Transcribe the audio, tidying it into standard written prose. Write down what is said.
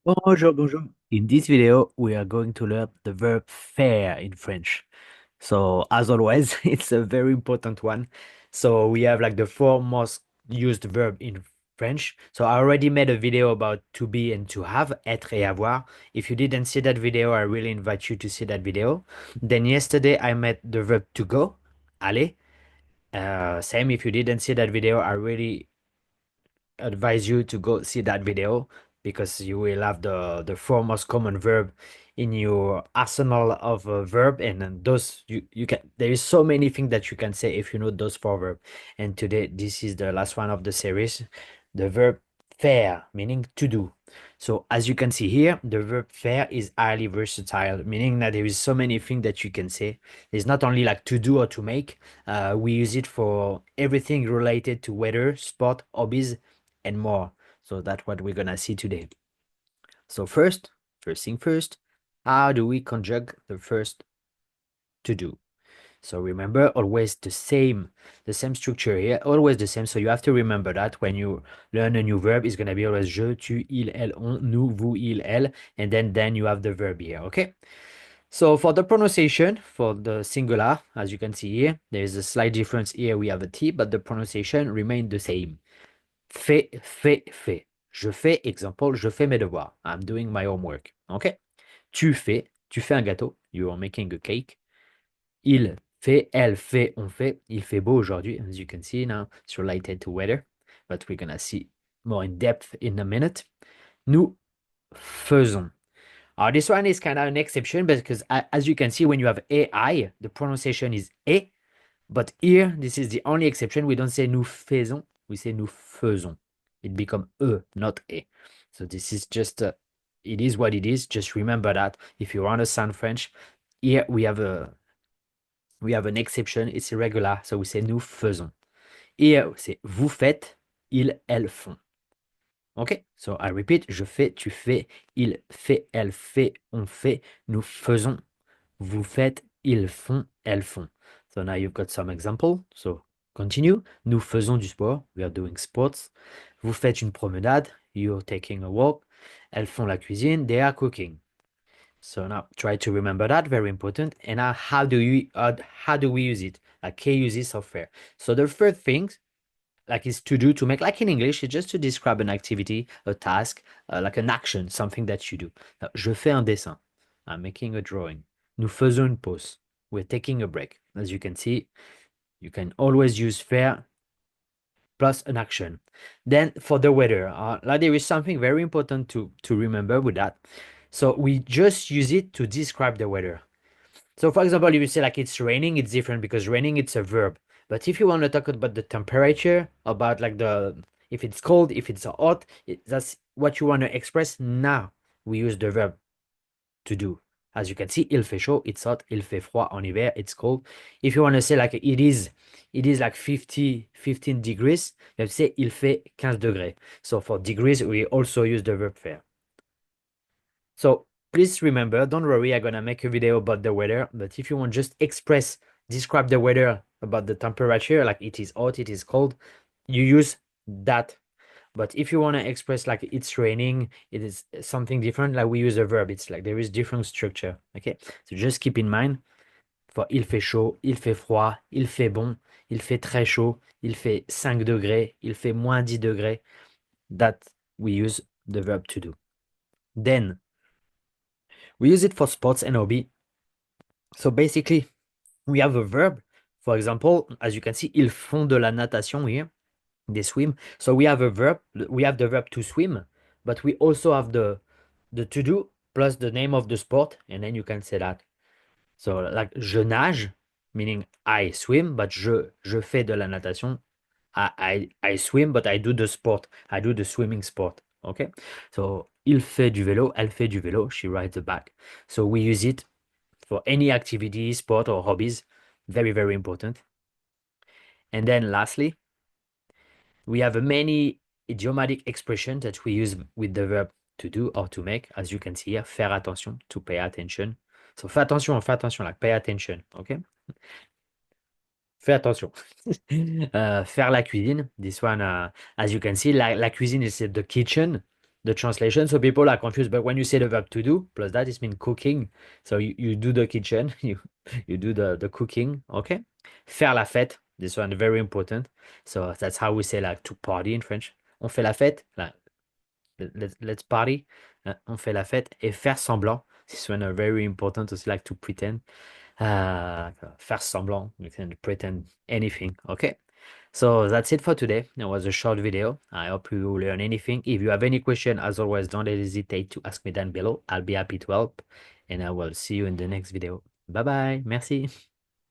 Bonjour, bonjour. In this video, we are going to learn the verb faire in French. So, as always, it's a very important one. So, we have like the four most used verb in French. So, I already made a video about to be and to have, être et avoir. If you didn't see that video, I really invite you to see that video. Then yesterday, I made the verb to go, aller. Same if you didn't see that video, I really advise you to go see that video because you will have the four most common verb in your arsenal of verb, and then those you can there is so many things that you can say if you know those four verb. And today this is the last one of the series, the verb faire, meaning to do. So as you can see here, the verb faire is highly versatile, meaning that there is so many things that you can say. It's not only like to do or to make. We use it for everything related to weather, sport, hobbies, and more. So that's what we're gonna see today. So first thing first, how do we conjugate the first to do? So remember, always the same structure here, always the same. So you have to remember that when you learn a new verb, it's gonna be always je, tu, il, elle, on, nous, vous, il, elle, and then you have the verb here, okay? So for the pronunciation, for the singular, as you can see here, there is a slight difference here. We have a T, but the pronunciation remains the same. Fais, fais, fais. Je fais, example, je fais mes devoirs. I'm doing my homework. OK? Tu fais un gâteau. You are making a cake. Il fait, elle fait, on fait. Il fait beau aujourd'hui. As you can see now, it's related to weather. But we're gonna see more in depth in a minute. Nous faisons. This one is kind of an exception because as you can see, when you have AI, the pronunciation is E. But here, this is the only exception. We don't say nous faisons, we say nous faisons. It becomes E, not E. So this is just, it is what it is. Just remember that if you understand French, here we have an exception. It's irregular. So we say nous faisons. Here, c'est vous faites, ils, elles font. Okay? So I repeat, je fais, tu fais, il fait, elle fait, on fait, nous faisons, vous faites, ils font, elles font. So now you've got some example. So continue. Nous faisons du sport. We are doing sports. Vous faites une promenade. You're taking a walk. Elles font la cuisine. They are cooking. So now try to remember that. Very important. And now how do we use it? Like key uses of faire. So the first thing like is to do, to make, like in English, it's just to describe an activity, a task, like an action, something that you do. Now, je fais un dessin. I'm making a drawing. Nous faisons une pause. We're taking a break. As you can see, you can always use faire plus an action. Then for the weather, like there is something very important to remember with that. So we just use it to describe the weather. So for example, if you say like it's raining, it's different because raining it's a verb. But if you want to talk about the temperature, about like if it's cold, if it's hot, that's what you want to express. Now we use the verb to do. As you can see, il fait chaud, it's hot, il fait froid en hiver, it's cold. If you want to say like it is like 15 degrees, you have to say il fait 15 degrés. So for degrees, we also use the verb faire. So please remember, don't worry, I'm gonna make a video about the weather, but if you want just describe the weather about the temperature, like it is hot, it is cold, you use that. But if you want to express like it's raining, it is something different, like we use a verb, it's like there is different structure. Okay, so just keep in mind for il fait chaud, il fait froid, il fait bon, il fait très chaud, il fait 5 degrés, il fait moins 10 degrés, that we use the verb to do. Then we use it for sports and hobby. So basically, we have a verb. For example, as you can see, ils font de la natation here. They swim. So we have a verb. We have the verb to swim, but we also have the to do plus the name of the sport, and then you can say that. So like je nage, meaning I swim, but je fais de la natation. I swim, but I do the sport. I do the swimming sport. Okay. So il fait du vélo, elle fait du vélo. She rides a bike. So we use it for any activity, sport, or hobbies. Very, very important. And then lastly, we have a many idiomatic expressions that we use with the verb to do or to make. As you can see here, faire attention, to pay attention. So fais attention, like pay attention, okay? Fais attention. Faire la cuisine. This one, as you can see, la cuisine is the kitchen. the translation. So people are confused, but when you say the verb to do plus that, it means cooking. So you do the kitchen, you do the cooking, okay? Faire la fête, this one very important. So that's how we say like to party in French. On fait la fête, like let's party. On fait la fête. Et faire semblant, this one are very important, also like to pretend. Faire semblant, you can pretend anything, okay? So that's it for today. It was a short video. I hope you learn anything. If you have any question, as always, don't hesitate to ask me down below. I'll be happy to help. And I will see you in the next video. Bye bye. Merci.